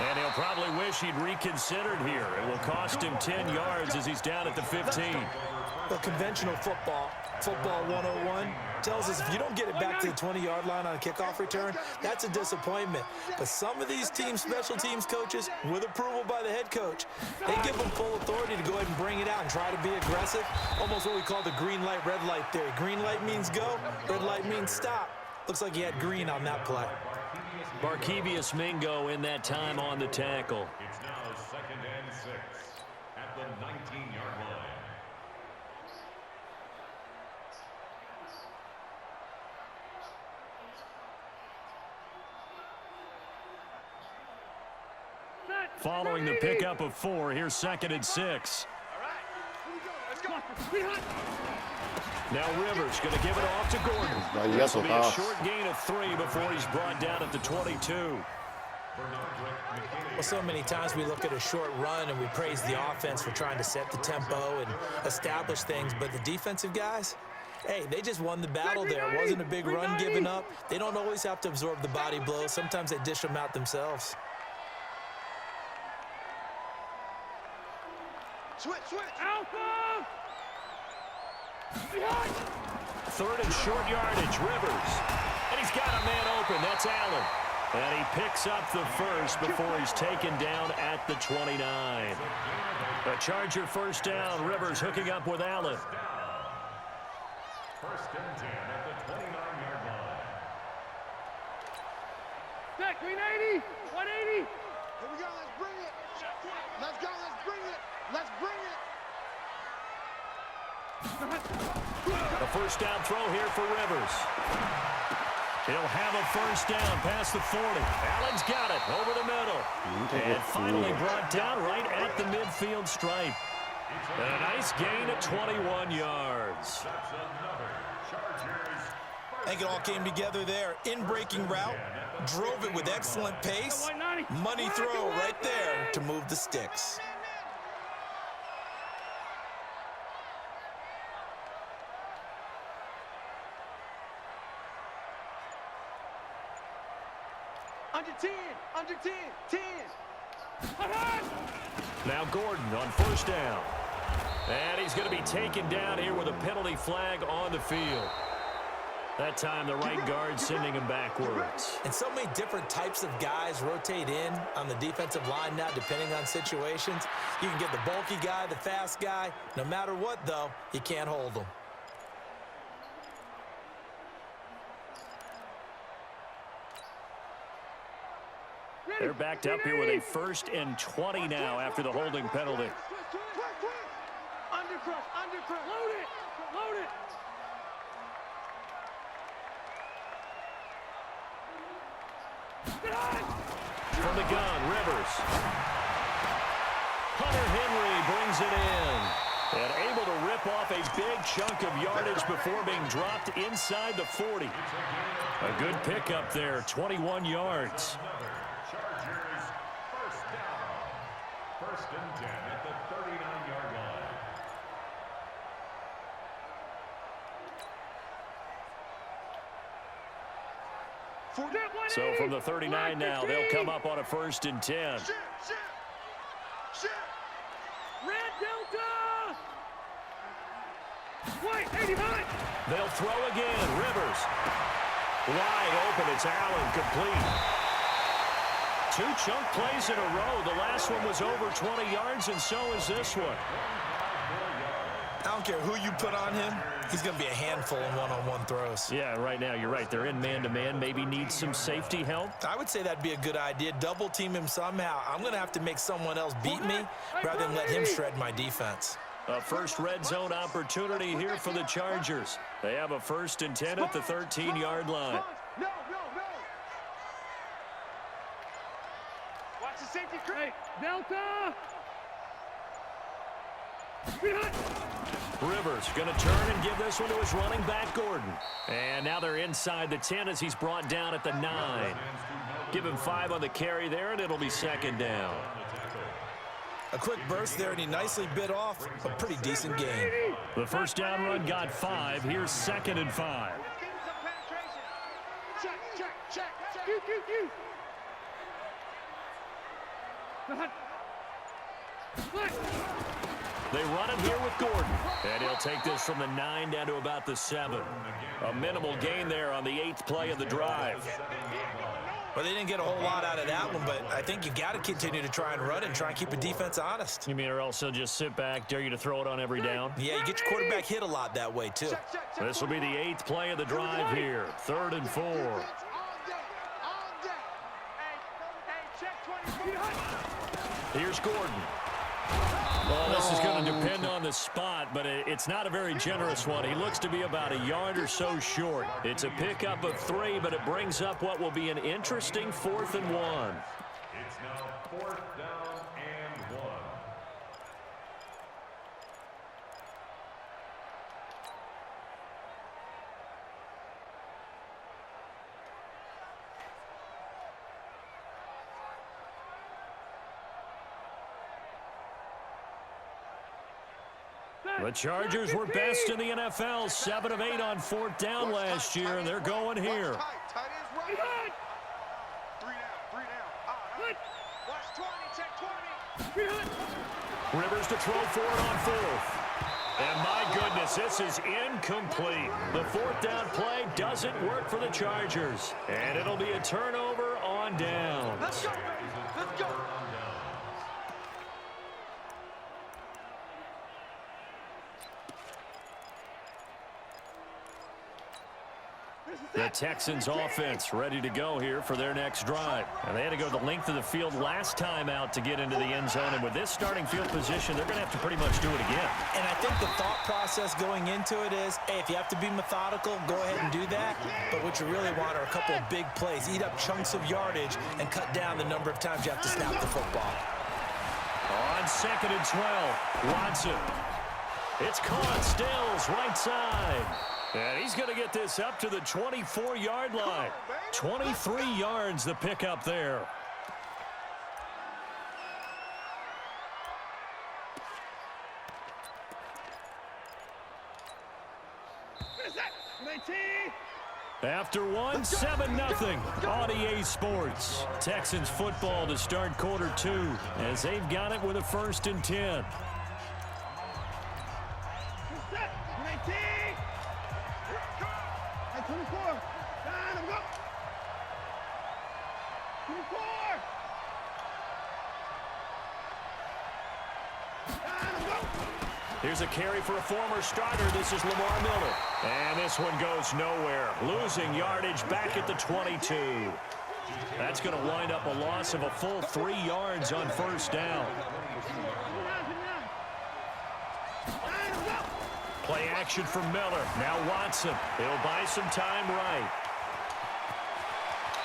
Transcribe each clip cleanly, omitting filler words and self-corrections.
And he'll probably wish he'd reconsidered here. It will cost him 10 yards as he's down at the 15. Well, conventional football 101, tells us if you don't get it back to the 20-yard line on a kickoff return, that's a disappointment. But some of these special teams coaches, with approval by the head coach, they give them full authority to go ahead and bring it out and try to be aggressive. Almost what we call the green light, red light theory. Green light means go, red light means stop. Looks like he had green on that play. Barkevius Mingo in that time on the tackle. It's now 2nd and 6 at the 19-yard line. Following the pickup of 4, here's 2nd and 6. All right, here we go. Let's go. Now Rivers going to give it off to Gordon. This will be a short gain of 3 before he's brought down at the 22. Well, so many times we look at a short run and we praise the offense for trying to set the tempo and establish things, but the defensive guys, hey, they just won the battle there. It wasn't a big run given up. They don't always have to absorb the body blows. Sometimes they dish them out themselves. Switch. Alpha! 3rd and short yardage, Rivers. And he's got a man open. That's Allen. And he picks up the first before he's taken down at the 29. A Charger first down. Rivers hooking up with Allen. 1st and 10 at the 29-yard line. Back, 380, 180. Here we go, let's bring it. Let's go, let's bring it. Let's bring it. A first down throw here for Rivers. He'll have a first down past the 40. Allen's got it over the middle. And finally brought down right at the midfield stripe. And a nice gain at 21 yards. I think it all came together there. In-breaking route, drove it with excellent pace. Money throw right there to move the sticks. Under 10. Now Gordon on first down. And he's going to be taken down here with a penalty flag on the field. That time the right guard sending him backwards. And so many different types of guys rotate in on the defensive line now depending on situations. You can get the bulky guy, the fast guy. No matter what, though, you can't hold them. They're backed up here with a 1st and 20 now after the holding penalty. Undercrush. Load it. From the gun, Rivers. Hunter Henry brings it in. And able to rip off a big chunk of yardage before being dropped inside the 40. A good pickup there, 21 yards. Chargers first down. 1st and 10 at the 39-yard line. So from the 39 now, they'll come up on a 1st and 10. Shit. Red Delta. White, 89. They'll throw again. Rivers. Wide open. It's Allen complete. 2 chunk plays in a row. The last one was over 20 yards, and so is this one. I don't care who you put on him. He's going to be a handful in one-on-one throws. Yeah, right now you're right. They're in man-to-man. Maybe need some safety help. I would say that'd be a good idea. Double team him somehow. I'm going to have to make someone else beat me rather than let him shred my defense. A first red zone opportunity here for the Chargers. They have a 1st and 10 at the 13-yard line. No. Watch the safety crate. Delta. Rivers going to turn and give this one to his running back, Gordon. And now they're inside the 10 as he's brought down at the 9. Give him 5 on the carry there, and it'll be 2nd down. A quick burst there, and he nicely bit off a pretty decent game. The first down run got 5. Here's 2nd and 5. Check. They run it here with Gordon. And he'll take this from the 9 down to about the 7. A minimal gain there on the 8th play of the drive. Well, they didn't get a whole lot out of that one, but I think you've got to continue to try and run and try and keep the defense honest. You mean or else they'll just sit back, dare you to throw it on every down? Yeah, you get your quarterback hit a lot that way, too. This will be the 8th play of the drive here. 3rd and 4. Here's Gordon. Well, this is going to depend on the spot, but it's not a very generous one. He looks to be about a yard or so short. It's a pickup of 3, but it brings up what will be an interesting 4th and 1. It's now 4th down and 1. The Chargers were best in the NFL, 7 of 8 on 4th down last year, and they're going here. Tight ends right. 3 down. Watch 20, check 20. Rivers to throw for it on 4th. And my goodness, this is incomplete. The 4th down play doesn't work for the Chargers. And it'll be a turnover on downs. Let's go, baby. Let's go. The Texans offense ready to go here for their next drive. And they had to go the length of the field last time out to get into the end zone. And with this starting field position, they're going to have to pretty much do it again. And I think the thought process going into it is, hey, if you have to be methodical, go ahead and do that. But what you really want are a couple of big plays. Eat up chunks of yardage and cut down the number of times you have to snap the football. On 2nd and 12, Watson. It's caught, Stills, right side. And he's going to get this up to the 24-yard line. 23 yards the pickup there. After one, 7-0 on EA Sports. Texans football to start quarter 2 as they've got it with a 1st and 10. Here's a carry for a former starter. This is Lamar Miller. And this one goes nowhere. Losing yardage back at the 22. That's going to wind up a loss of a full 3 yards on 1st down. Play action for Miller. Now Watson. He'll buy some time right.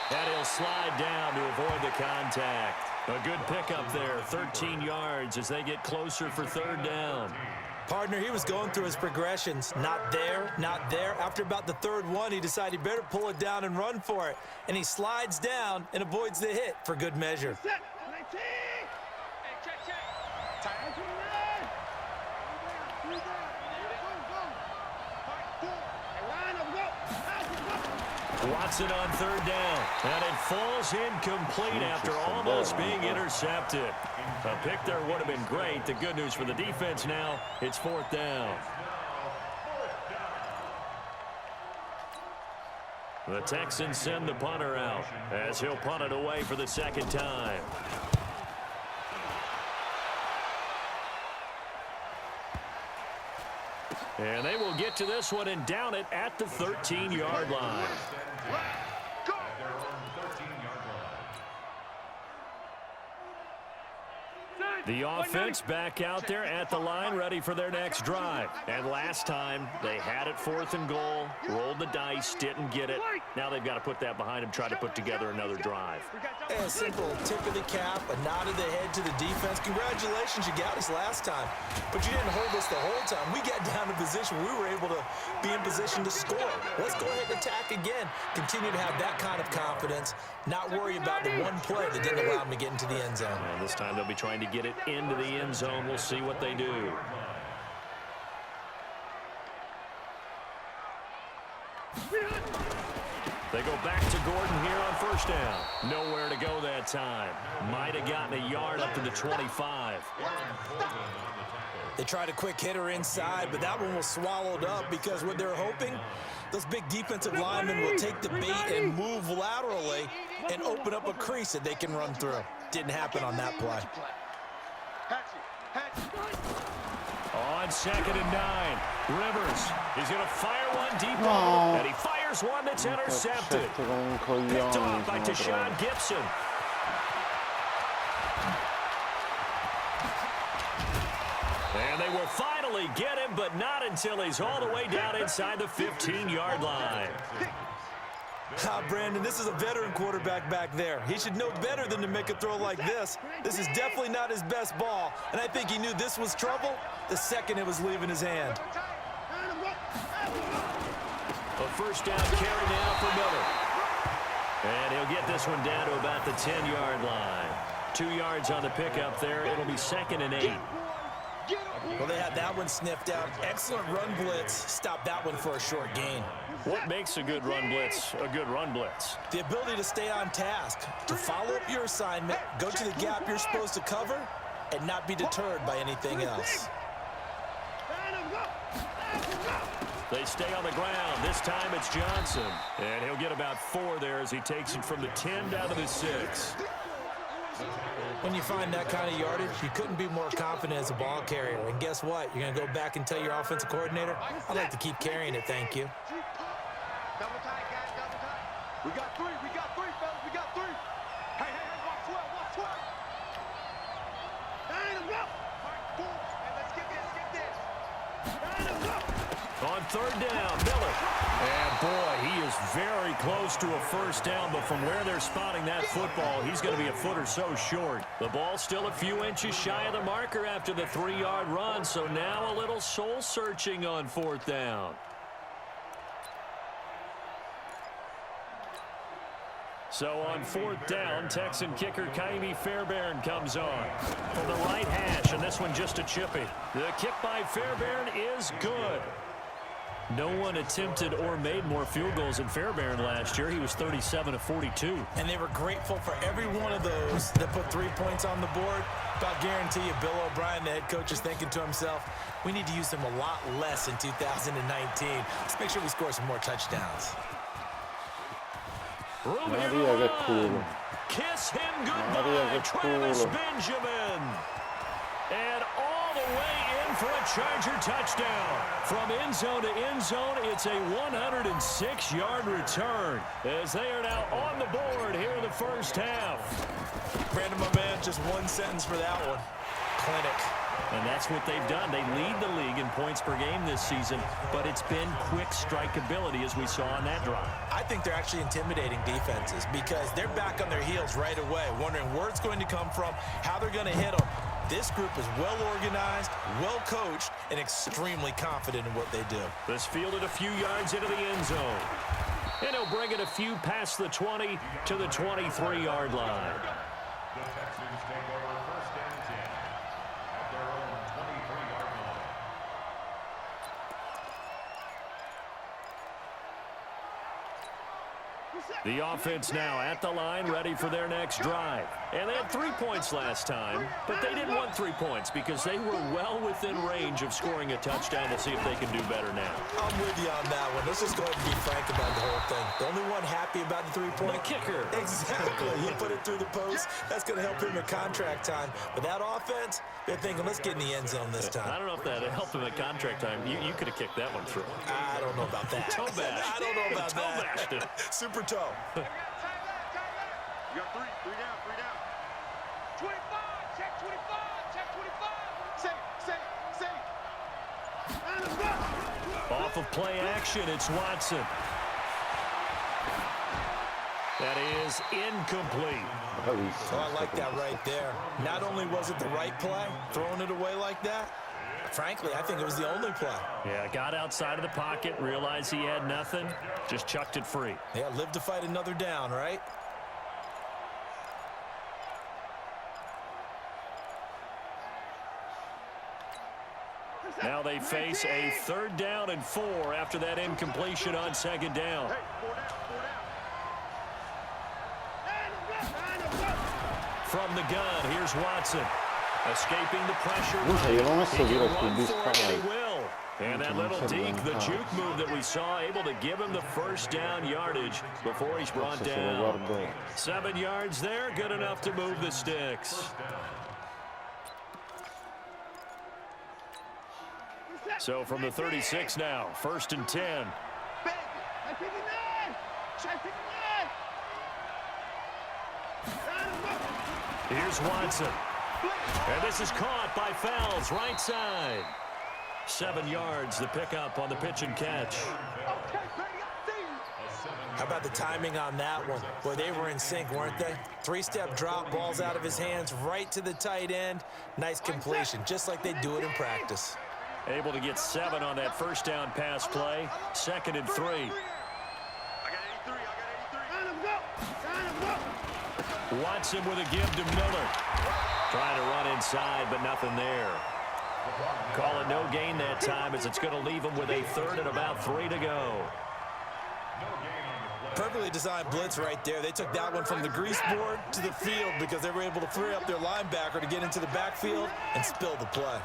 And he'll slide down to avoid the contact. A good pickup there, 13 yards as they get closer for 3rd down. Partner, he was going through his progressions. Not there, not there. After about the 3rd one, he decided he better pull it down and run for it. And he slides down and avoids the hit for good measure. Watson on 3rd down, and it falls incomplete after almost being intercepted. A pick there would have been great. The good news for the defense now, it's 4th down. The Texans send the punter out as he'll punt it away for the 2nd time. And they will get to this one and down it at the 13-yard line. The offense back out there at the line, ready for their next drive. And last time, they had it 4th and goal, rolled the dice, didn't get it. Now they've got to put that behind them, try to put together another drive. A simple tip of the cap, a nod of the head to the defense. Congratulations, you got us last time. But you didn't hold us the whole time. We got down to position where we were able to be in position to score. Let's go ahead and attack again. Continue to have that kind of confidence, not worry about the one play that didn't allow them to get into the end zone. And this time they'll be trying to get it into the end zone. We'll see what they do. They go back to Gordon here on 1st touchdown. Nowhere to go that time. Might have gotten a yard up to the 25. They tried a quick hitter inside, but that one was swallowed up because what they're hoping, those big defensive linemen will take the bait and move laterally and open up a crease that they can run through. Didn't happen on that play. On 2nd and 9, Rivers is going to fire one deep over, and he fires one that's intercepted. Picked off by Tashawn Gibson. And they will finally get him, but not until he's all the way down inside the 15-yard line. Brandon, this is a veteran quarterback back there. He should know better than to make a throw like this. This is definitely not his best ball, and I think he knew this was trouble the second it was leaving his hand. A first down carry now for Miller. And he'll get this one down to about the 10-yard line. 2 yards on the pickup there. It'll be 2nd and 8. Well, they had that one sniffed out. Excellent run blitz. Stopped that one for a short gain. What makes a good run blitz a good run blitz? The ability to stay on task, to follow up your assignment, go to the gap you're supposed to cover, and not be deterred by anything else. They stay on the ground. This time it's Johnson. And he'll get about 4 there as he takes it from the 10 down to the 6. When you find that kind of yardage, you couldn't be more confident as a ball carrier. And guess what? You're going to go back and tell your offensive coordinator, I'd like to keep carrying it, thank you. Double tight, guys, double tight. We got 3, fellas, we got 3. Hey, watch 12, watch 12. Line him up. Hey, let's get this. Line him up. On 3rd down, Miller. And boy, he is very close to a first down, but from where they're spotting that football, he's going to be a foot or so short. The ball's still a few inches shy of the marker after the 3-yard run, so now a little soul-searching on 4th down. So on 4th down, Texan kicker Kaimi Fairbairn comes on from the right hash, and this one just a chippy. The kick by Fairbairn is good. No one attempted or made more field goals than Fairbairn last year. He was 37 of 42. And they were grateful for every one of those that put 3 points on the board. But I guarantee you, Bill O'Brien, the head coach, is thinking to himself, we need to use them a lot less in 2019. Let's make sure we score some more touchdowns. Kiss him goodbye, Travis Benjamin. And all the way in for a Charger touchdown. From end zone to end zone, it's a 106-yard return as they are now on the board here in the first half. Brandon, my man, just one sentence for that one. Clinic. And that's what they've done. They lead the league in points per game this season, but it's been quick strikeability as we saw on that drive. I think they're actually intimidating defenses because they're back on their heels right away, wondering where it's going to come from, how they're going to hit them. This group is well organized, well coached, and extremely confident in what they do. This fielded a few yards into the end zone. And he'll bring it a few past the 20 to the 23-yard line. The Texans take over 1st and 10 at their own 23-yard line. The offense now at the line, ready for their next drive. And they had 3 points last time, but they didn't want 3 points because they were well within range of scoring a touchdown. To see if they can do better now. I'm with you on that one. Let's just go ahead and be frank about the whole thing. The only one happy about the 3-point. The kicker. Exactly. He put it through the post. That's going to help him at contract time. But that offense, they're thinking, let's get in the end zone this time. I don't know if that helped him at contract time. You could have kicked that one through. I don't know about that. Toe bash. I don't know about Toe bashed it. that. Super toe. You got 3 down. 25, check 25, check 25. Say. Line him up. Off of play action, it's Watson. That is incomplete. Oh, I like that right there. Not only was it the right play, throwing it away like that, frankly, I think it was the only play. Yeah, got outside of the pocket, realized he had nothing, just chucked it free. Yeah, live to fight another down, right? Now they face a 3rd down and 4 after that incompletion on 2nd down. Hey, 4 down. From the gun, here's Watson. Escaping the pressure. Muszę, ja mam jeszcze He can grać run w for it, and he Discord. will. And that little deke, the juke move that we saw, able to give him the first down yardage before he's brought down. 7 yards there, good enough to move the sticks. So from the 36 now, 1st and 10. Here's Watson. And this is caught by Fouls, right side. 7 yards, the pickup on the pitch and catch. How about the timing on that one? Boy, they were in sync, weren't they? 3-step drop, balls out of his hands, right to the tight end. Nice completion, just like they do it in practice. Able to get 7 on that first down pass play. 2nd and 3. Watson with a give to Miller. Trying to run inside, but nothing there. Call it no gain that time, as it's going to leave him with a 3rd and about 3 to go. Perfectly designed blitz right there. They took that one from the grease board to the field because they were able to free up their linebacker to get into the backfield and spill the play.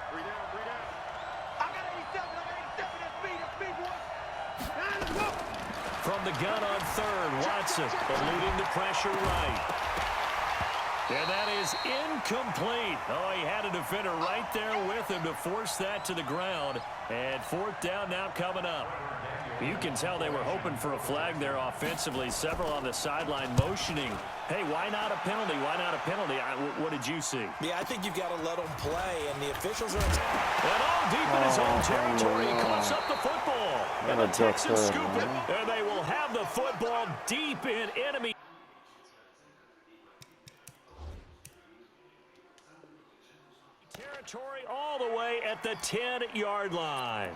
From the gun on 3rd, Watson eluding the pressure right. And that is incomplete. Oh, he had a defender right there with him to force that to the ground. And 4th down now coming up. You can tell they were hoping for a flag there offensively. Several on the sideline motioning. Hey, why not a penalty? Why not a penalty? What did you see? Yeah, I think you've got to let them play, and the officials are... And all deep in his own territory. He coughs up the football. And the Texans scoop it. And they will have the football deep in enemy territory, all the way at the 10-yard line.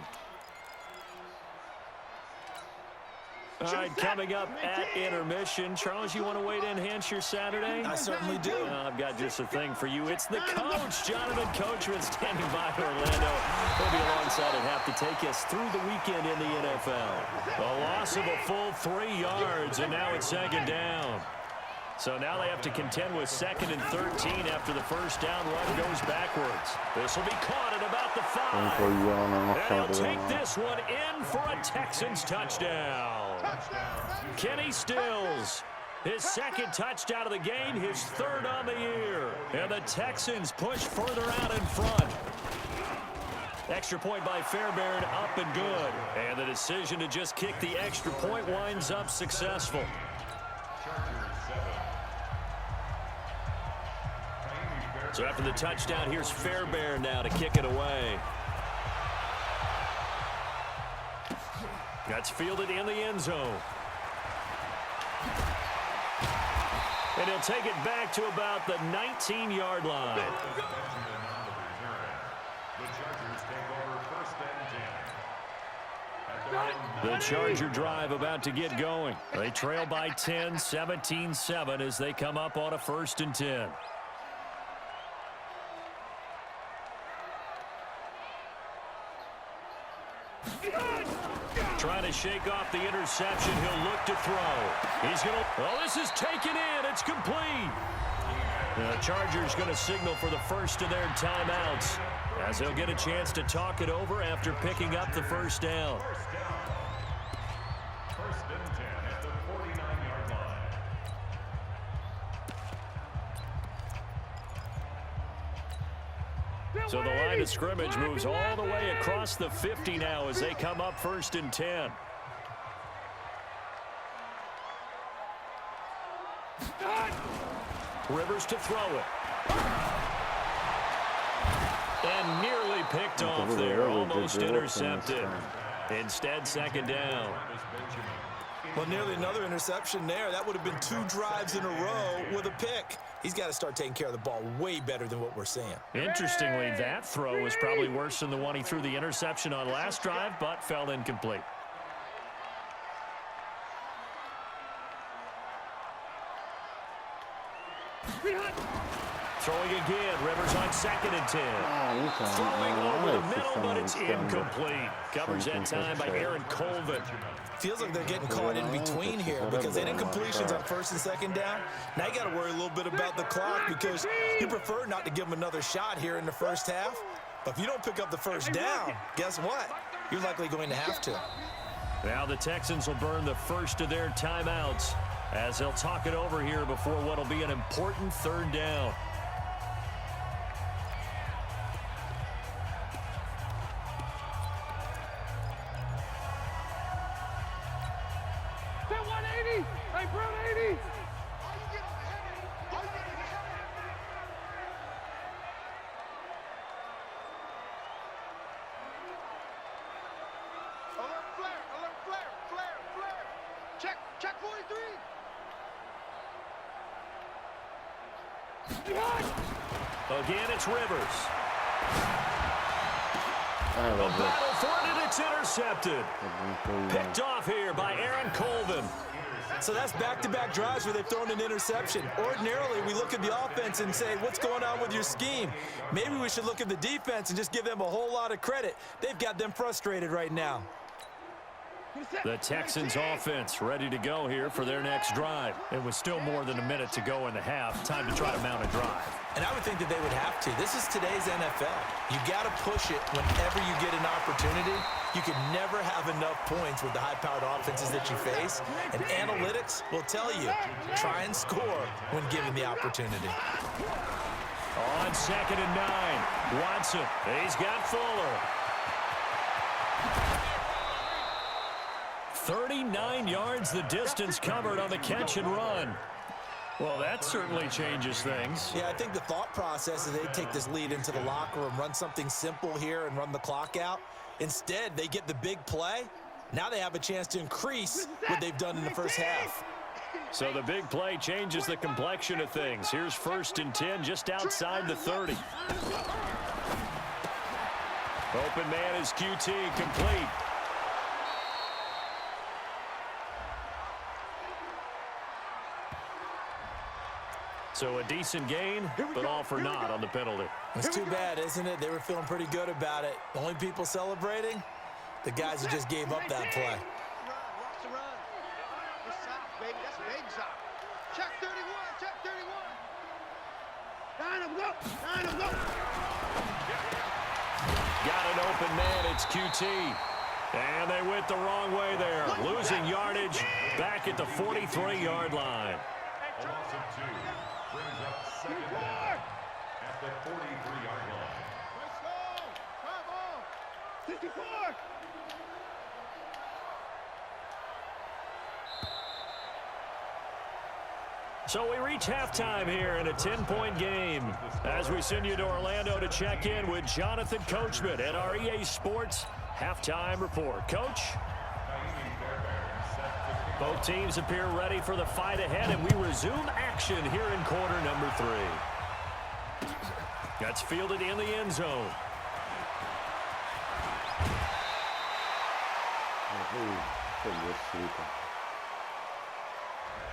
All right, coming up at intermission. Charles, you want to wait in Hampshire Saturday? I certainly do. I've got just a thing for you. It's the coach, Jonathan Coachman, standing by Orlando. He'll be alongside and have to take us through the weekend in the NFL. A loss of a full 3 yards, and now it's 2nd down. So now they have to contend with 2nd and 13 after the first down run goes backwards. This will be caught at about the 5. And he'll take this one in for a Texans touchdown. Kenny Stills, his 2nd touchdown of the game, his 3rd on the year. And the Texans push further out in front. Extra point by Fairbairn, up and good. And the decision to just kick the extra point winds up successful. So after the touchdown, here's Fairbairn now to kick it away. That's fielded in the end zone. And he'll take it back to about the 19-yard line. The Charger drive about to get going. They trail by 10, 17-7 as they come up on a 1st and 10. Trying to shake off the interception. He'll look to throw. He's going to... Oh, this is taken in. It's complete. The Chargers going to signal for the first of their timeouts as they'll get a chance to talk it over after picking up the first down. 1st and 10 at the 49-yard line. So the line of scrimmage moves all the way across the 50 now as they come up 1st and 10. Rivers to throw it. And nearly picked off there, almost intercepted. Instead, 2nd down. Well, nearly another interception there. That would have been 2 drives in a row with a pick. He's got to start taking care of the ball way better than what we're seeing. Interestingly, that throw was probably worse than the one he threw the interception on last drive, but fell incomplete. Throwing again. Rivers on 2nd and 10. Throwing over the middle, but it's incomplete. Coverage that time by Aaron Colvin. Feels like they're getting caught in between here because they did incompletions on 1st and 2nd down. Now you got to worry a little bit about the clock because you prefer not to give them another shot here in the first half. But if you don't pick up the first down, guess what? You're likely going to have to. Now the Texans will burn the first of their timeouts as they'll talk it over here before what will be an important 3rd down. Again, it's Rivers. The battle for it, and it's intercepted. Picked off here by Aaron Colvin. So that's back-to-back drives where they've thrown an interception. Ordinarily, we look at the offense and say, what's going on with your scheme? Maybe we should look at the defense and just give them a whole lot of credit. They've got them frustrated right now. The Texans offense ready to go here for their next drive. It was still more than a minute to go in the half. Time to try to mount a drive. And I would think that they would have to. This is today's NFL. You got to push it whenever you get an opportunity. You can never have enough points with the high-powered offenses that you face. And analytics will tell you, try and score when given the opportunity. On 2nd and 9, Watson. He's got Fuller. 39 yards the distance covered on the catch and run. Well, that certainly changes things. Yeah, I think the thought process is they take this lead into the locker room, run something simple here and run the clock out. Instead, they get the big play. Now they have a chance to increase what they've done in the first half. So the big play changes the complexion of things. Here's 1st and 10 just outside the 30. Open man is QT, complete. So a decent gain, but all for naught on the penalty. It's too bad, isn't it? They were feeling pretty good about it. The only people celebrating, the guys who just gave up that play. Watch the run. That's south, baby. That's big south. Check 31. Check 31. 9 of them go. 9 of them go. Got an open man. It's QT. And they went the wrong way there. Losing yardage back at the 43-yard line. A loss of 2 brings up 2nd down at the 43-yard line. Let's go. Come on. 64. So we reach halftime here in a 10-point game as we send you to Orlando to check in with Jonathan Coachman at our EA Sports Halftime Report. Coach? Both teams appear ready for the fight ahead, and we resume action here in quarter number 3. That's fielded in the end zone.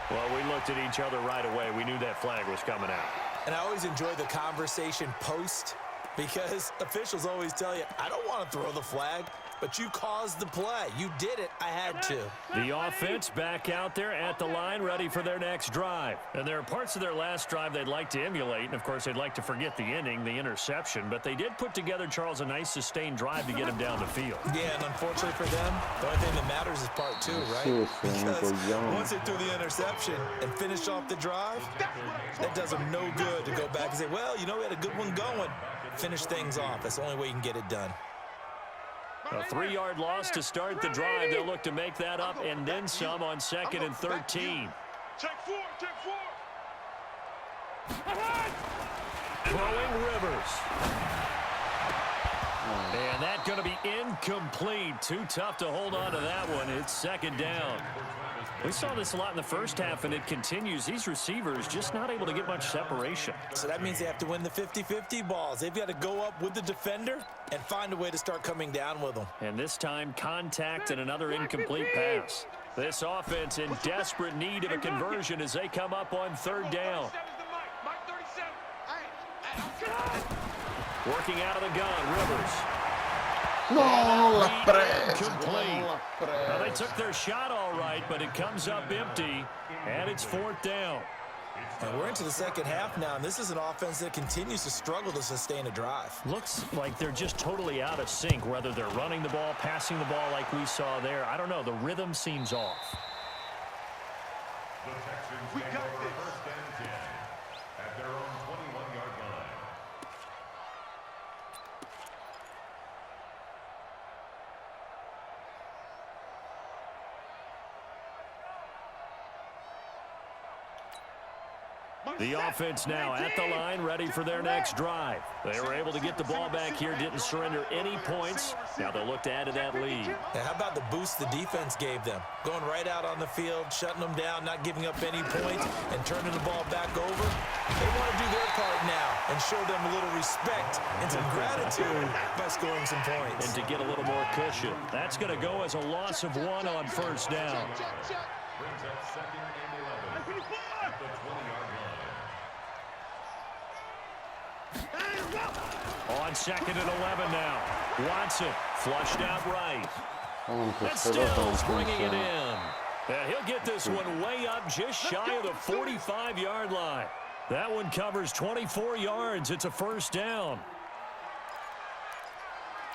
Well, we looked at each other right away. We knew that flag was coming out. And I always enjoy the conversation post because officials always tell you, I don't want to throw the flag, but you caused the play. You did it. I had to. The offense back out there at the line, ready for their next drive. And there are parts of their last drive they'd like to emulate, and, of course, they'd like to forget the inning, the interception. But they did put together, Charles, a nice sustained drive to get him down the field. Yeah, and unfortunately for them, the only thing that matters is part 2, right? Because once they threw the interception and finished off the drive, that does them no good to go back and say, well, you know, we had a good one going. Finish things off. That's the only way you can get it done. A 3-yard loss to start the drive. They'll look to make that up and then some on 2nd and 13. Check 4. Check 4. Throwing Rivers. And that's going to be incomplete. Too tough to hold on to that one. It's 2nd down. We saw this a lot in the first half, and it continues. These receivers just not able to get much separation. So that means they have to win the 50-50 balls. They've got to go up with the defender and find a way to start coming down with them. And this time, contact and another incomplete pass. This offense in desperate need of a conversion as they come up on 3rd down. Working out of the gun, Rivers. No, non l'ha preso. Complete. Non l'ha Now, they preso. took their shot all right, but it comes up empty, and it's 4th down. And we're into the second half now, and this is an offense that continues to struggle to sustain a drive. Looks like they're just totally out of sync, whether they're running the ball, passing the ball like we saw there. I don't know. The rhythm seems off. The Texans We take got over this. 1st and 10 at their own 21-yard line. The offense now at the line, ready for their next drive. They were able to get the ball back here, didn't surrender any points. Now they'll look to add to that lead. Now, how about the boost the defense gave them? Going right out on the field, shutting them down, not giving up any points, and turning the ball back over. They want to do their part now and show them a little respect and some gratitude by scoring some points. And to get a little more cushion. That's going to go as a loss of 1 on 1st down. Brings up 2nd and 11 at the 20-yard line. On 2nd and 11 now. Watson flushed out right. Non That's funziona, non Stills bringing it funziona. in. Yeah, he'll get this one way up just shy of the 45-yard line. That one covers 24 yards. It's a 1st down.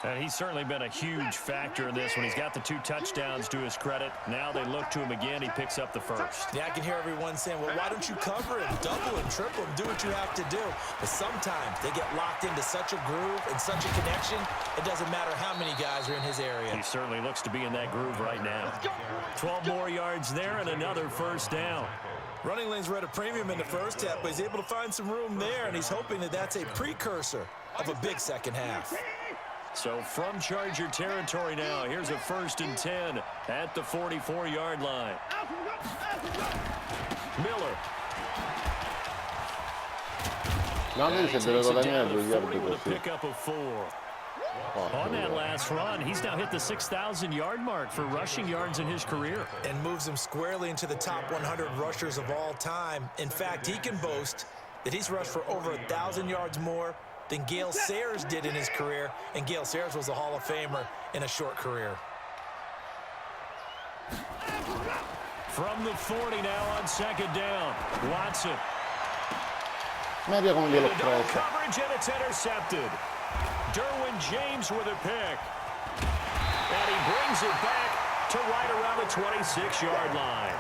And he's certainly been a huge factor in this one. He's got the 2 touchdowns to his credit. Now they look to him again. He picks up the 1st. Yeah, I can hear everyone saying, well, why don't you cover him, double him, triple him, do what you have to do. But sometimes they get locked into such a groove and such a connection, it doesn't matter how many guys are in his area. He certainly looks to be in that groove right now. 12 more yards there and another 1st down. Running lanes were at a premium in the first half, but he's able to find some room there, and he's hoping that that's a precursor of a big second half. So from Charger territory now, here's a 1st and 10 at the 44-yard line. Miller. No, lui si deve Takes it guadagnare down to 2 40 yardi with a così. pickup of 4. Porca On that miseria. last run, he's now hit the 6,000-yard mark for rushing yards in his career. And moves him squarely into the top 100 rushers of all time. In fact, he can boast that he's rushed for over 1,000 yards more than Gale Sayers did in his career, and Gale Sayers was a Hall of Famer in a short career. From the 40 now on 2nd down. Watson. Media come gliel'ho The double presa. coverage, and it's intercepted. Derwin James with a pick. And he brings it back to right around the 26-yard line.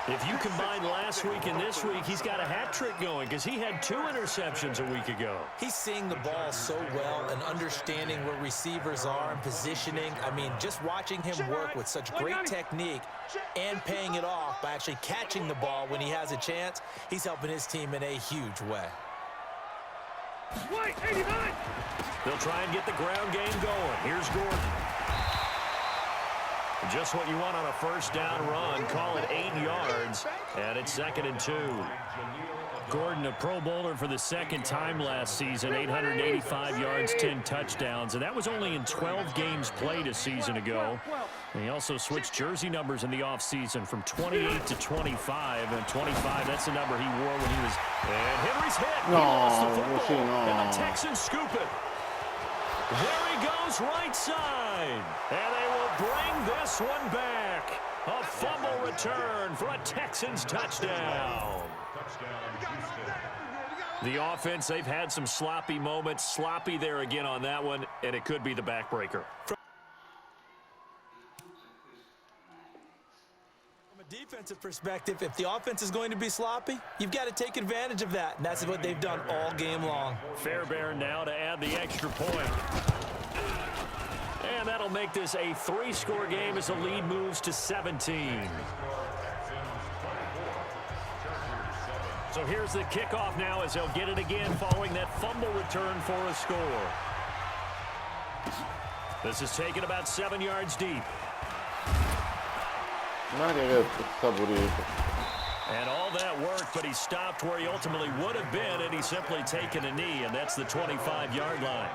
If you combine last week and this week, he's got a hat trick going because he had 2 interceptions a week ago. He's seeing the ball so well and understanding where receivers are and positioning. I mean, just watching him work with such great technique and paying it off by actually catching the ball when he has a chance, he's helping his team in a huge way. They'll try and get the ground game going. Here's Gordon. Just what you want on a 1st down run. Call it 8 yards, and it's 2nd and 2. Gordon, a Pro Bowler for the 2nd time last season, 885 yards, 10 touchdowns, and that was only in 12 games played a season ago. And he also switched jersey numbers in the offseason from 28 to 25, and 25, that's the number he wore when he was... And Henry's hit. No, He lost the football, così no. and the Texans scoop it. There he goes, right side. And they will bring this one back. A fumble return for a Texans touchdown. The offense, they've had some sloppy moments. Sloppy there again on that one, and it could be the backbreaker. From a defensive perspective, if the offense is going to be sloppy, you've got to take advantage of that, and that's what they've done all game long. Fairbairn now to add the extra point. And that'll make this a 3-score game as the lead moves to 17. So here's the kickoff now as they'll get it again following that fumble return for a score. This is taken about 7 yards deep. Maria che sta pulito. And all that work, but he stopped where he ultimately would have been, and he's simply taken a knee, and that's the 25-yard line.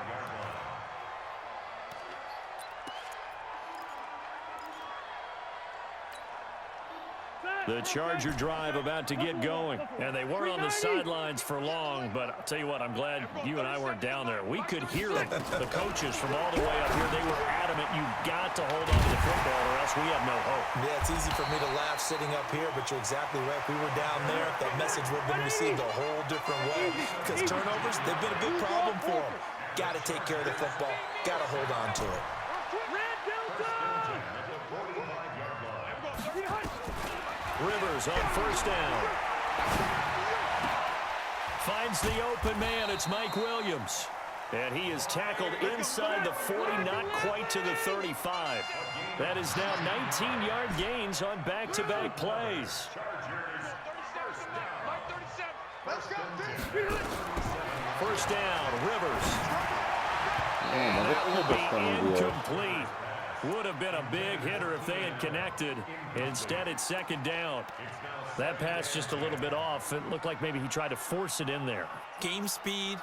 The Charger drive about to get going. And they weren't on the sidelines for long, but I'll tell you what, I'm glad you and I weren't down there. We could hear them, the coaches from all the way up here. They were adamant, you've got to hold on to the football or else we have no hope. Yeah, it's easy for me to laugh sitting up here, but you're exactly right. If we were down there, that message would have been received a whole different way. Because turnovers, they've been a big problem for them. Got to take care of the football. Got to hold on to it. Rivers on first down. Finds the open man. It's Mike Williams. And he is tackled inside the 40, not quite to the 35. That is now 19-yard gains on back-to-back plays. First down, Rivers. And that will be incomplete. Would have been a big hitter if they had connected. Instead, it's second down. That pass just a little bit off. It looked like maybe he tried to force it in there. Game speed,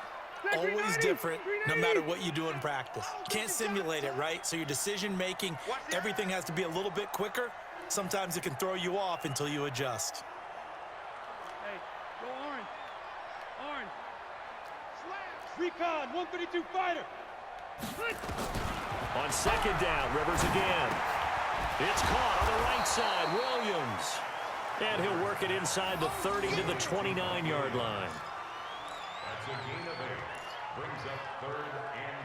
always different, no matter what you do in practice. Can't simulate it, right? So your decision-making, everything has to be a little bit quicker. Sometimes it can throw you off until you adjust. Hey, go orange. Orange. Slabs. Recon, 132 fighter. On second down, Rivers again. It's caught on the right side, Williams. And he'll work it inside the 30 to the 29-yard line. That's a gain of 8. Brings up 3rd and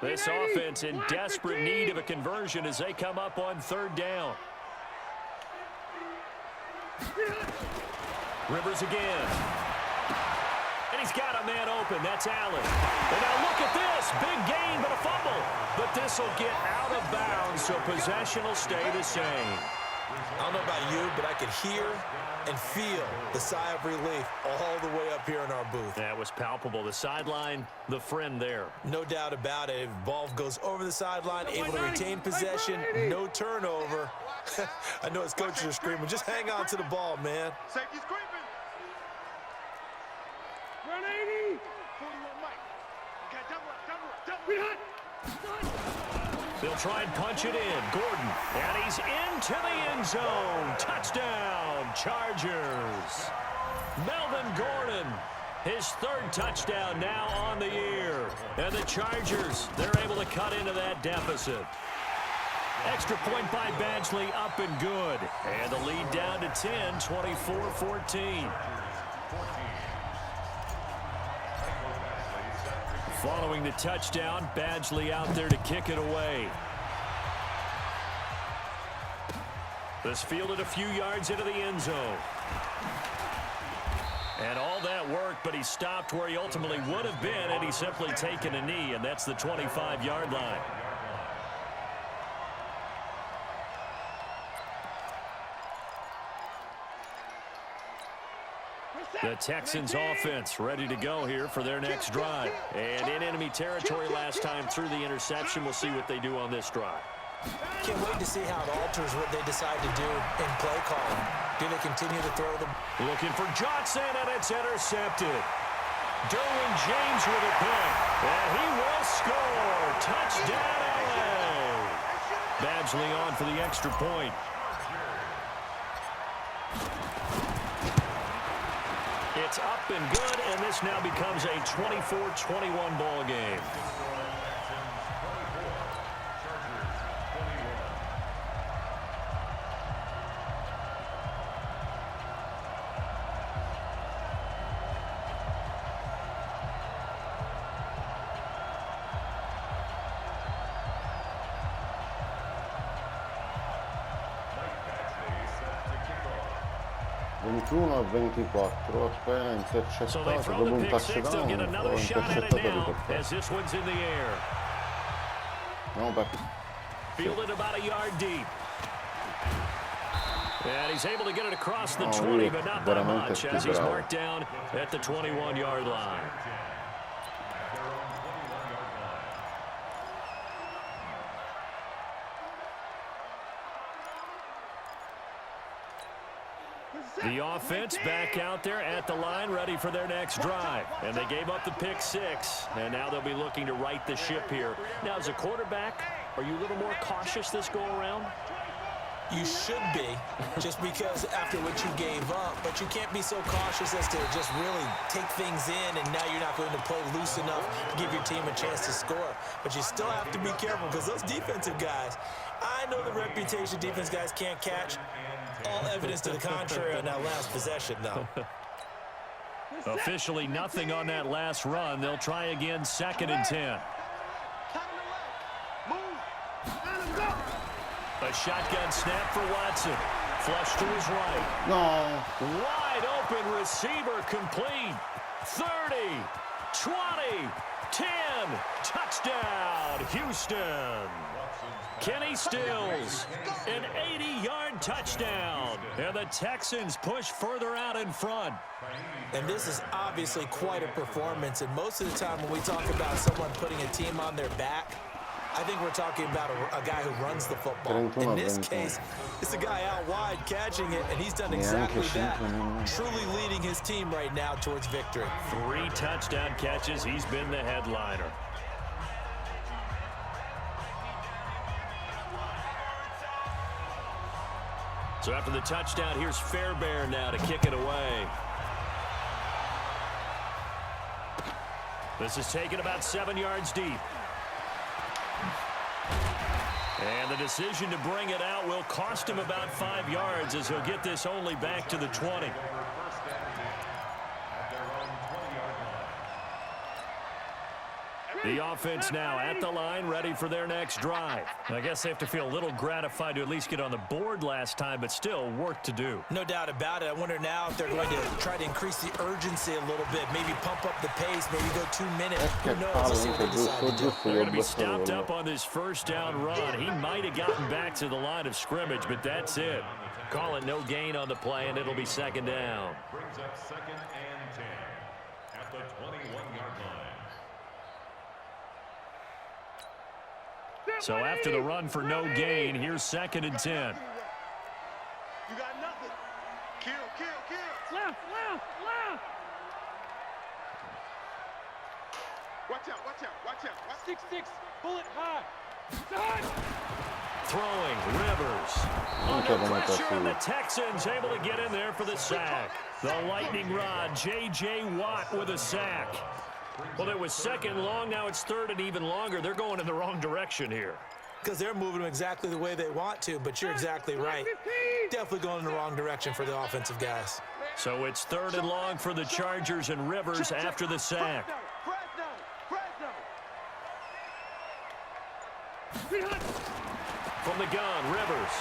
2. This offense in desperate need of a conversion as they come up on third down. Rivers again. And he's got a man open. That's Allen. And now look at this. Big gain, but a fumble. But this will get out of bounds, so possession will stay the same. I don't know about you, but I could hear and feel the sigh of relief all the way up here in our booth. That was palpable. The sideline, the friend there. No doubt about it. If ball goes over the sideline, able to retain possession, no turnover. I know his coaches are screaming, just hang on to the ball, man. Safety's creeping. Run 80. 41 Mike. Okay, double up. They'll try and punch it in. Gordon, and he's into the end zone. Touchdown, Chargers. Melvin Gordon, his 3rd touchdown now on the year. And the Chargers, they're able to cut into that deficit. Extra point by Badgley, up and good. And the lead down to 10, 24-14. Following the touchdown, Badgley out there to kick it away. This fielded a few yards into the end zone. And all that worked, but he stopped where he ultimately would have been had he simply taken a knee, and that's the 25-yard line. The Texans offense ready to go here for their next drive. And in enemy territory last time through the interception. We'll see what they do on this drive. Can't wait to see how it alters what they decide to do in play calling. Do they continue to throw the... Looking for Johnson, and it's intercepted. Derwin James with a pick. And he will score. Touchdown, LA. Badgley on for the extra point. It's up and good, and this now becomes a 24-21 ball game. A 24, appena So they intercettato, throw dopo the un pick six, they'll touchdown get ho another shot at it intercettato now per as this one's in the air. no, perché Fielded about a yard deep. And he's able to get it across the 20, but not by much as he's marked down at the 21-yard line. The offense back out there at the line, ready for their next drive. And they gave up the pick 6, and now they'll be looking to right the ship here. Now, as a quarterback, are you a little more cautious this go-around? You should be, just because after what you gave up, but you can't be so cautious as to just really take things in, and now you're not going to play loose enough to give your team a chance to score. But you still have to be careful, because those defensive guys, I know the reputation defense guys can't catch. All evidence to the contrary on that last possession, though. Officially nothing on that last run. They'll try again, 2nd and 10. A shotgun snap for Watson. Flush to his right. No. Wide open receiver complete. 30, 20, 10. Touchdown, Houston. Kenny Stills, an 80-yard touchdown. And the Texans push further out in front. And this is obviously quite a performance. And most of the time when we talk about someone putting a team on their back, I think we're talking about a guy who runs the football. In this case, it's a guy out wide catching it, and he's done exactly that, truly leading his team right now towards victory. 3 touchdown catches. He's been the headliner. So after the touchdown, here's Fairbairn now to kick it away. This is taken about 7 yards deep. And the decision to bring it out will cost him about 5 yards, as he'll get this only back to the 20. The offense now at the line, ready for their next drive. I guess they have to feel a little gratified to at least get on the board last time, but still work to do. No doubt about it. I wonder now if they're going to try to increase the urgency a little bit, maybe pump up the pace, maybe go 2 minutes. Who knows? Let's see what they decide to do. They're going to be stopped up on this first down run. He might have gotten back to the line of scrimmage, but that's it. Call it no gain on the play, and it'll be 2nd down. Brings up 2nd and 10 at the 21-yard line. So after the run for no gain, here's 2nd and 10. You got nothing. Kill. Left. Watch out. 6-6, bullet high. Throwing, Rivers. Under pressure, and the Texans able to get in there for the sack. The lightning rod, J.J. Watt with a sack. Well, it was 2nd long, now it's 3rd and even longer. They're going in the wrong direction here. Because they're moving them exactly the way they want to, but you're exactly right. Definitely going in the wrong direction for the offensive guys. So it's 3rd and long for the Chargers, and Rivers after the sack. From the gun, Rivers.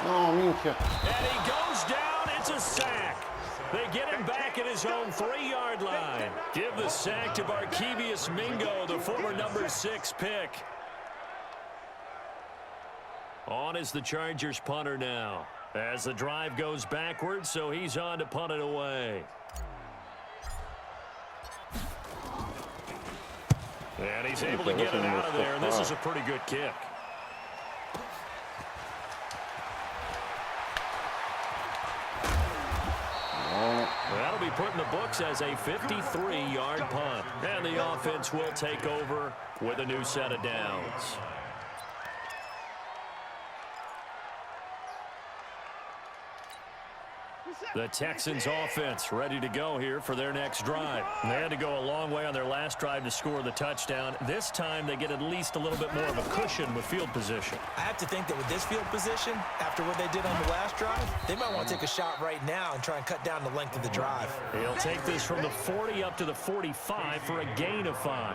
No, Minka. And he goes down. It's a sack. They get him back at his own 3-yard line. Give the sack to Barkevius Mingo, the former number 6 pick. On is the Chargers punter now, as the drive goes backwards, so he's on to punt it away. And he's able to get it out of there, and this is a pretty good kick. That'll be put in the books as a 53-yard punt. And the offense will take over with a new set of downs. The Texans offense ready to go here for their next drive. They had to go a long way on their last drive to score the touchdown. This time they get at least a little bit more of a cushion with field position. I have to think that with this field position, after what they did on the last drive, they might want to take a shot right now and try and cut down the length of the drive. He'll take this from the 40 up to the 45 for a gain of 5.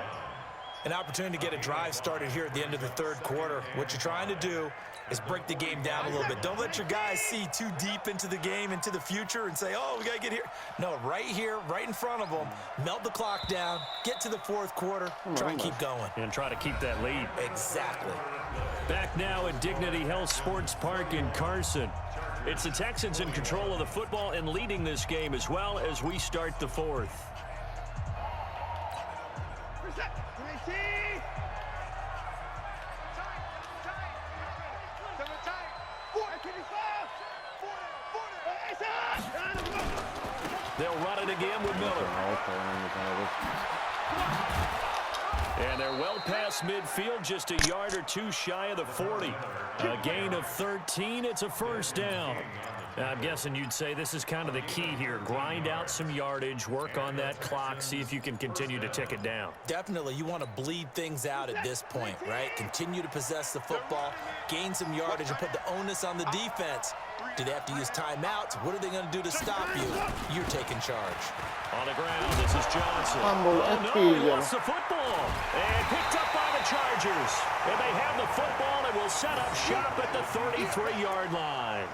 An opportunity to get a drive started here at the end of the 3rd quarter. What you're trying to do is break the game down a little bit. Don't let your guys see too deep into the game, into the future, and say, oh, we got to get here. No, right here, right in front of them, melt the clock down, get to the 4th quarter, try and keep going. And try to keep that lead. Exactly. Back now at Dignity Health Sports Park in Carson. It's the Texans in control of the football and leading this game as well as we start the 4th. They'll run it again with Miller. And they're well past midfield, just a yard or two shy of the 40. A gain of 13. It's a first down. Now, I'm guessing you'd say this is kind of the key here. Grind out some yardage, work on that clock, see if you can continue to tick it down. Definitely, you want to bleed things out at this point, right? Continue to possess the football, gain some yardage, and put the onus on the defense. Do they have to use timeouts? What are they going to do to stop you? You're taking charge. On the ground, this is Johnson. Fumble, No, he lost the football. And picked up by the Chargers. And they have the football and will set up shop at the 33-yard line.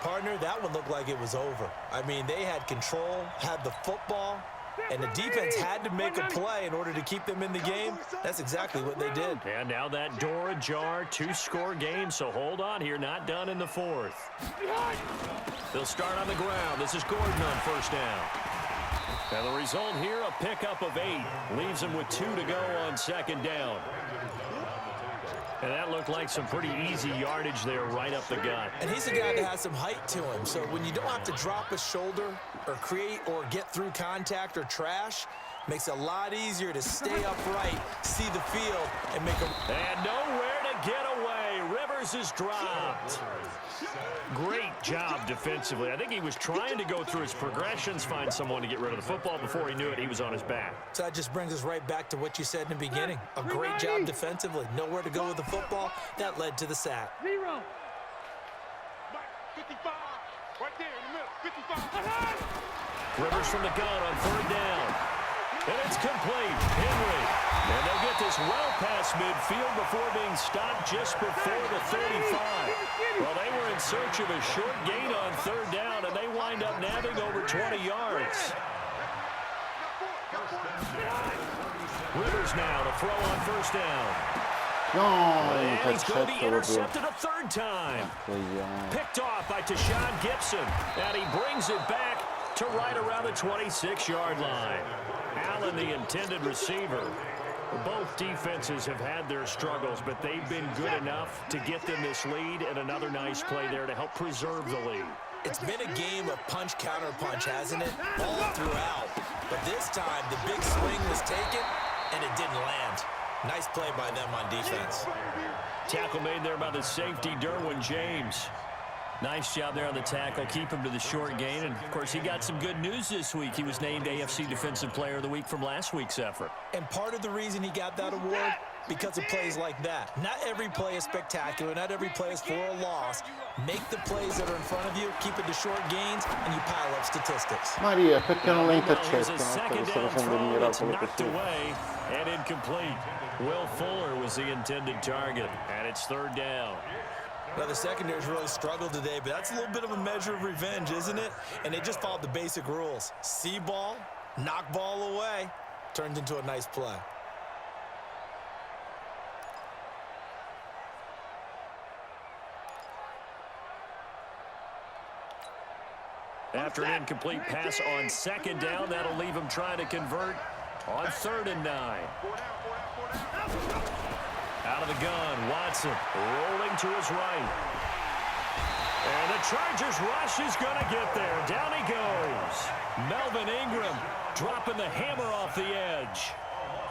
Partner, that one looked like it was over. I mean, they had control, had the football, and the defense had to make a play in order to keep them in the game. That's exactly what they did. And now that door ajar, two-score game, so hold on here, not done in the fourth. They'll start on the ground. This is Gordon on first down. And the result here, a pickup of 8. Leaves them with 2 to go on second down. And that looked like some pretty easy yardage there right up the gut. And he's a guy that has some height to him, so when you don't have to drop a shoulder or create or get through contact or trash, makes it a lot easier to stay upright, see the field, and make a... And nowhere to get away. Rivers is dropped. Great job defensively. I think he was trying to go through his progressions, find someone to get rid of the football. Before he knew it, he was on his back. So that just brings us right back to what you said in the beginning. A great job defensively. Nowhere to go with the football. That led to the sack. 0. 55. Right there in the middle. 55. Rivers from the gun on third down. And it's complete. Henry. And they'll get this well past midfield before being stopped just before the 35. Well, they were in search of a short gain on third down, and they wind up nabbing over 20 yards. Rivers now to throw on first down. No, And he's going to be intercepted a third time. Picked off by Tashawn Gibson. And he brings it back to right around the 26-yard line. Allen, the intended receiver. Both defenses have had their struggles, but they've been good enough to get them this lead, and another nice play there to help preserve the lead. It's been a game of punch-counter-punch, hasn't it? All throughout. But this time, the big swing was taken, and it didn't land. Nice play by them on defense. Tackle made there by the safety, Derwin James. Nice job there on the tackle. Keep him to the short gain. And, of course, he got some good news this week. He was named AFC Defensive Player of the Week from last week's effort. And part of the reason he got that award, because of plays like that. Not every play is spectacular. Not every play is for a loss. Make the plays that are in front of you, keep it to short gains, and you pile up statistics. Maria, perché non la Here's a intercetto? second Sto down facendo il throw. It's miracolo knocked così. away and incomplete. Will Fuller was the intended target, and it's third down. Now, the secondary's really struggled today, but that's a little bit of a measure of revenge, isn't it? And they just followed the basic rules. See ball, knock ball away, turned into a nice play. After an incomplete pass on second down, that'll leave him trying to convert on 3rd and 9. Out of the gun, Watson rolling to his right. And the Chargers rush is going to get there. Down he goes. Melvin Ingram dropping the hammer off the edge.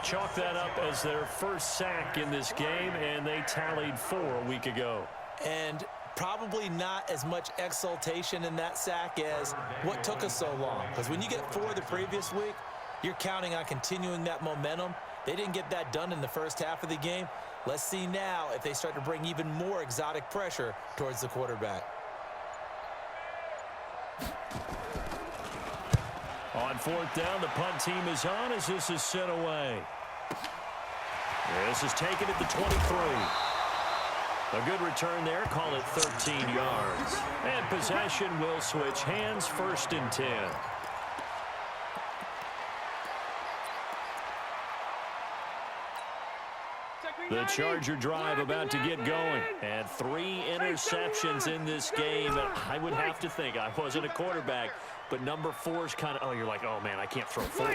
Chalk that up as their first sack in this game, and they tallied 4 a week ago. And probably not as much exultation in that sack as what took us so long. Because when you get 4 the previous week, you're counting on continuing that momentum. They didn't get that done in the first half of the game. Let's see now if they start to bring even more exotic pressure towards the quarterback. On 4th down, the punt team is on as this is sent away. This is taken at the 23. A good return there. Call it 13 yards. And possession will switch hands. 1st and 10. Check The Charger drive about to get going. And 3 interceptions in this game. I would have to think, I wasn't a quarterback, but number 4 is kind of, oh, you're like, oh, man, I can't throw 4.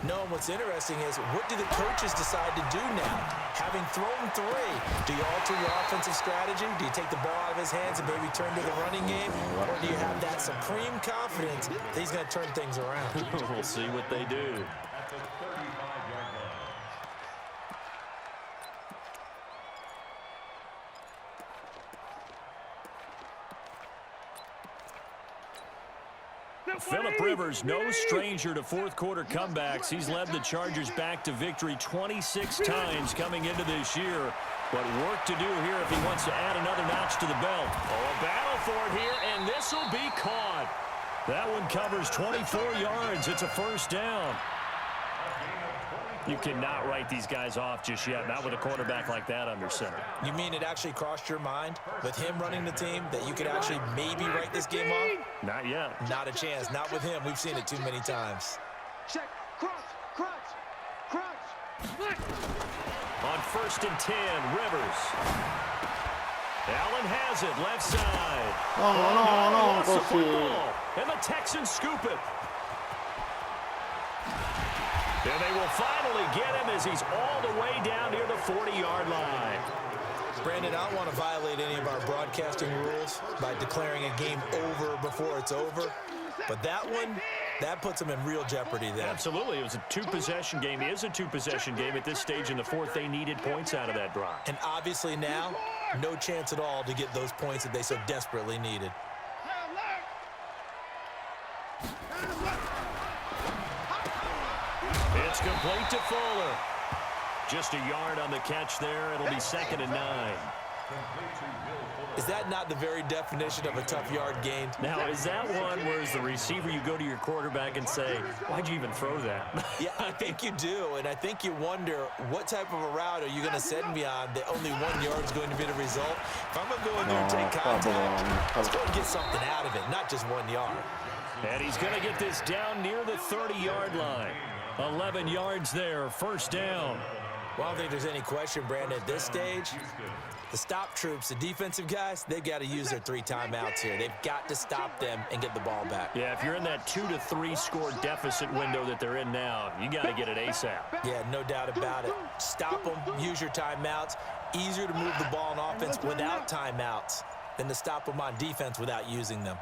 No, and what's interesting is, what do the coaches decide to do now? Having thrown 3, do you alter your offensive strategy? Do you take the ball out of his hands and maybe turn to the running game? Or do you have that supreme confidence that he's going to turn things around? We'll see what they do. At the 35-yard line. Phillip Rivers, no stranger to fourth-quarter comebacks. He's led the Chargers back to victory 26 times coming into this year. But work to do here if he wants to add another notch to the belt. Oh, a battle for it here, and this will be caught. That one covers 24 yards. It's a first down. You cannot write these guys off just yet, not with a quarterback like that under center. You mean it actually crossed your mind, with him running the team, that you could actually maybe write this game off? Not yet. Not a chance. Not with him. We've seen it too many times. Check. Crunch. On 1st and 10, Rivers. Allen has it, left side. No, Lost the così. football, and the Texans scoop it. And they will finally get him as he's all the way down near the 40-yard line. Brandon, I don't want to violate any of our broadcasting rules by declaring a game over before it's over. But that one, that puts them in real jeopardy there. Absolutely. It was a 2-possession game. It is a 2-possession game at this stage in the 4th. They needed points out of that drive. And obviously now, no chance at all to get those points that they so desperately needed. It's complete to Fuller. Just a yard on the catch there. It'll be 2nd and 9. Is that not the very definition of a tough yard gained? Now, is that one where as the receiver you go to your quarterback and say, why'd you even throw that? Yeah, I think you do, and I think you wonder what type of a route are you going to send me on that only 1 yard is going to be the result? If I'm going to go in there and take contact, let's go and get something out of it, not just 1 yard. And he's going to get this down near the 30-yard line. 11 yards there, first down. Well, I don't think there's any question, Brandon, at this stage, the stop troops, the defensive guys, they've got to use their 3 timeouts here. They've got to stop them and get the ball back. Yeah, if you're in that 2 to 3 score deficit window that they're in now, you got to get it ASAP. Yeah, no doubt about it. Stop them, use your timeouts. Easier to move the ball on offense without timeouts than to stop them on defense without using them.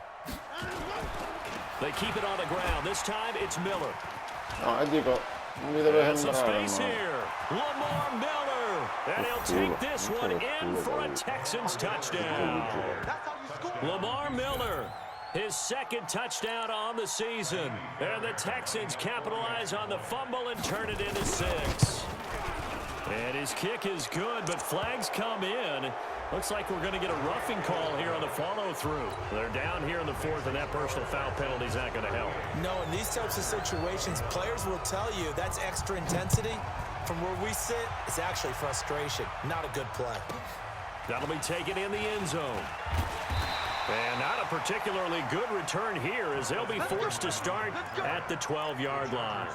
No, They keep it on the ground. This time it's Miller. e dico, non mi deve That's some sembrare, space ma... here. Lamar Miller. And he'll take this one in for a Texans touchdown. Lamar Miller, his 2nd touchdown on the season. And the Texans capitalize on the fumble and turn it into 6. And his kick is good, but flags come in. Looks like we're going to get a roughing call here on the follow-through. They're down here in the 4th, and that personal foul penalty is not going to help. No, in these types of situations, players will tell you that's extra intensity. From where we sit, it's actually frustration, not a good play. That'll be taken in the end zone. And not a particularly good return here as they'll be forced to start at the 12-yard line.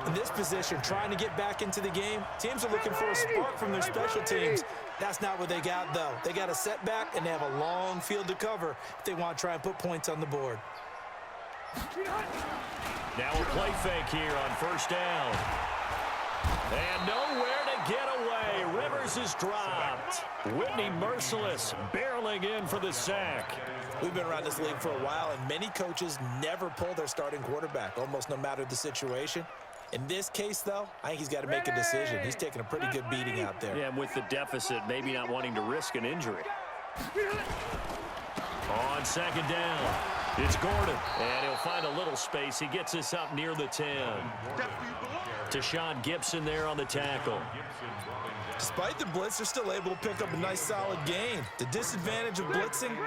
In this position, trying to get back into the game, teams are looking for a spark from their special teams. That's not what they got, though. They got a setback, and they have a long field to cover if they want to try and put points on the board. Now a play fake here on first down. And nowhere to get away. Rivers is dropped. Whitney Merciless barreling in for the sack. We've been around this league for a while, and many coaches never pull their starting quarterback, almost no matter the situation. In this case, though, I think he's got to make a decision. He's taking a pretty good beating out there. Yeah, and with the deficit, maybe not wanting to risk an injury. On 2nd down, it's Gordon, and he'll find a little space. He gets us up near the 10. Tashawn Gibson there on the tackle. Despite the blitz, they're still able to pick up a nice solid gain. The disadvantage of blitzing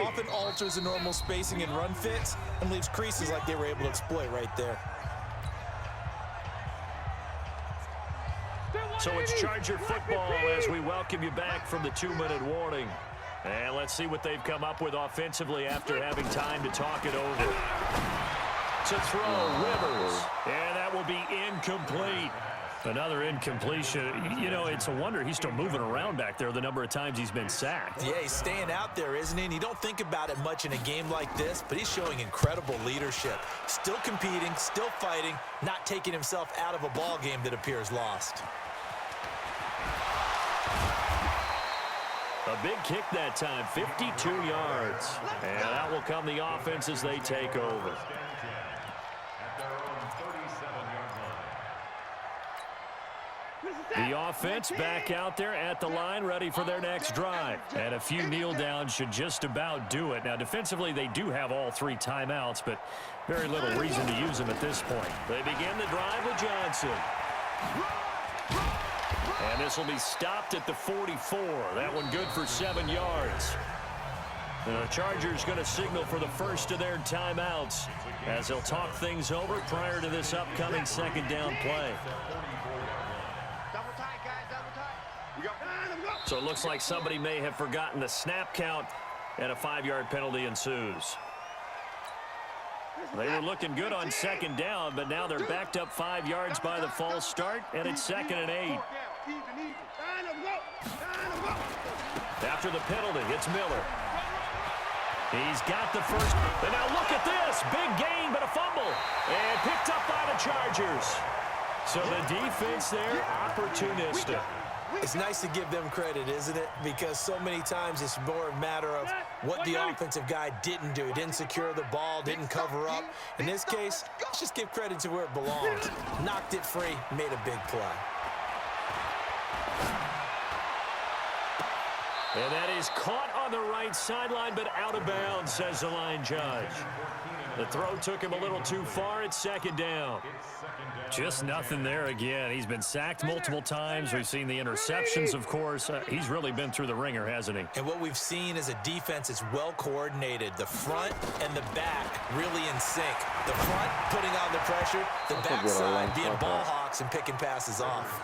often alters the normal spacing and run fits and leaves creases like they were able to exploit right there. So it's Charger football as we welcome you back from the 2-minute warning. And let's see what they've come up with offensively after having time to talk it over. To throw, Rivers. And that will be incomplete. Another incompletion. You know, it's a wonder he's still moving around back there the number of times he's been sacked. Yeah, he's staying out there, isn't he? And you don't think about it much in a game like this, but he's showing incredible leadership. Still competing, still fighting, not taking himself out of a ball game that appears lost. A big kick that time, 52 yards. And out will come the offense as they take over. The offense back out there at the line, ready for their next drive. And a few kneel downs should just about do it. Now, defensively, they do have all 3 timeouts, but very little reason to use them at this point. They begin the drive with Johnson. And this will be stopped at the 44. That one good for 7 yards. The Chargers going to signal for the first of their timeouts as they'll talk things over prior to this upcoming second down play. So it looks like somebody may have forgotten the snap count, and a 5-yard penalty ensues. They were looking good on second down, but now they're backed up 5 yards by the false start, and it's 2nd and 8. After the penalty, it's Miller. He's got the first. And now look at this. Big gain, but a fumble. And picked up by the Chargers. So the defense there, opportunistic. It's nice to give them credit, isn't it? Because so many times it's more a matter of what the offensive guy didn't do. He didn't secure the ball, didn't cover up. In this case, let's just give credit to where it belongs. Knocked it free, made a big play. And that is caught on the right sideline, but out of bounds, says the line judge. The throw took him a little too far. It's 2nd down. Just nothing there again. He's been sacked multiple times. We've seen the interceptions, of course. He's really been through the ringer, hasn't he? And what we've seen is a defense is well coordinated. The front and the back really in sync. The front putting on the pressure, the backside being ball hawks and picking passes off.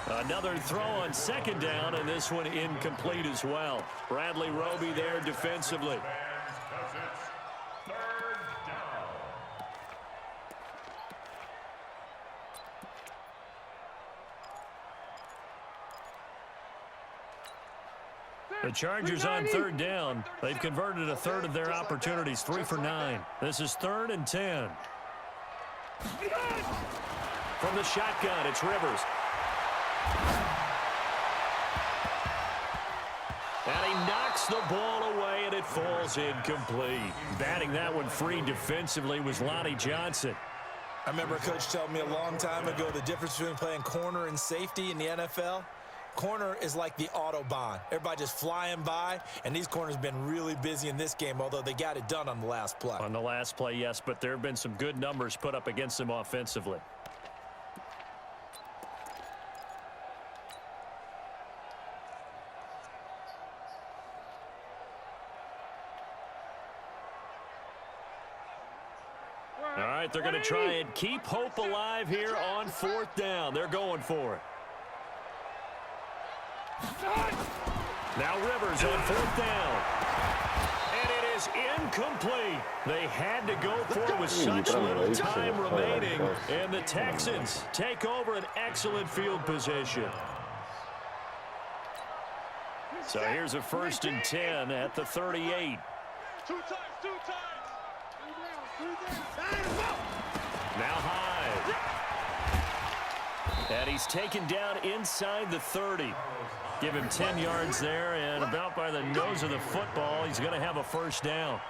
Another throw on 2nd down, and this one incomplete as well. Bradley Roby there defensively. The Chargers on 3rd down. They've converted a third of their opportunities, 3 for 9. This is 3rd and 10. From the shotgun, it's Rivers. And he knocks the ball away, and it falls incomplete. Batting that one free defensively was Lonnie Johnson. I remember a coach telling me a long time ago the difference between playing corner and safety in the NFL. Corner is like the Autobahn. Everybody just flying by, and these corners have been really busy in this game, although they got it done on the last play. On the last play, yes, but there have been some good numbers put up against them offensively. All right, they're going to try and keep hope alive here on 4th down. They're going for it. Now Rivers on 4th down. And it is incomplete. They had to go for it with such little time remaining. And the Texans take over an excellent field position. So here's a 1st and 10 at the 38. Now Hyde. And he's taken down inside the 30. Give him 10 yards there, and about by the nose of the football, he's going to have a 1st down.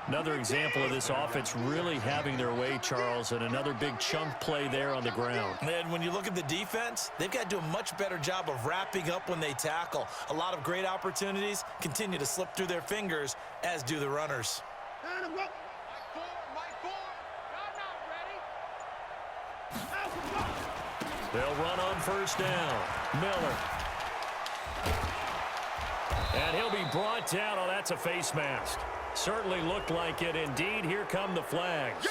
Another example of this offense really having their way, Charles, and another big chunk play there on the ground. And when you look at the defense, they've got to do a much better job of wrapping up when they tackle. A lot of great opportunities continue to slip through their fingers, as do the runners. They'll run on 1st down. Miller. And he'll be brought down. Oh, that's a face mask. Certainly looked like it. Indeed, here come the flags.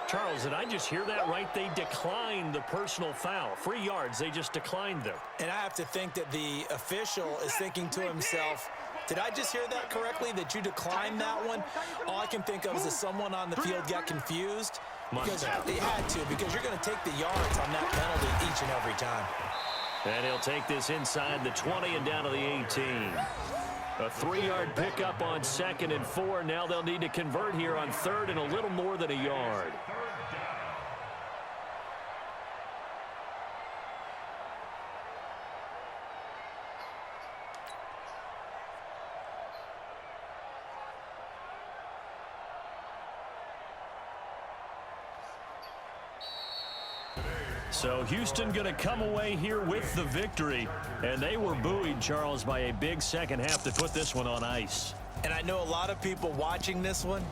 Charles, did I just hear that right? They declined the personal foul. 3 yards, they just declined them. And I have to think that the official is thinking to himself, did I just hear that correctly, that you declined that one? All I can think of is that someone on the field got confused. Because they had to, because you're going to take the yards on that penalty each and every time. And he'll take this inside the 20 and down to the 18. A 3-yard pickup on 2nd and 4. Now they'll need to convert here on 3rd and a little more than a yard. So Houston going to come away here with the victory. And they were buoyed, Charles, by a big second half to put this one on ice. And I know a lot of people watching this one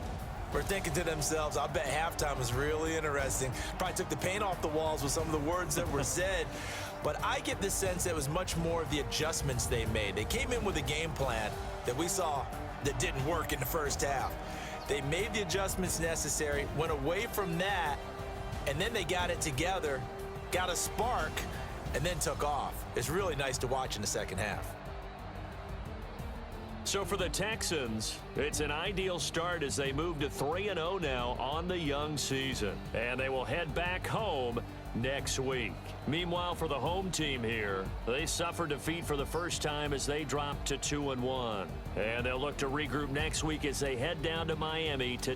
were thinking to themselves, I bet halftime was really interesting. Probably took the paint off the walls with some of the words that were said. But I get the sense that it was much more of the adjustments they made. They came in with a game plan that we saw that didn't work in the first half. They made the adjustments necessary, went away from that, and then they got it together, got a spark, and then took off. It's really nice to watch in the second half. So for the Texans, it's an ideal start as they move to 3-0 now on the young season. And they will head back home next week. Meanwhile, for the home team here, they suffered defeat for the first time as they dropped to 2-1. And they'll look to regroup next week as they head down to Miami to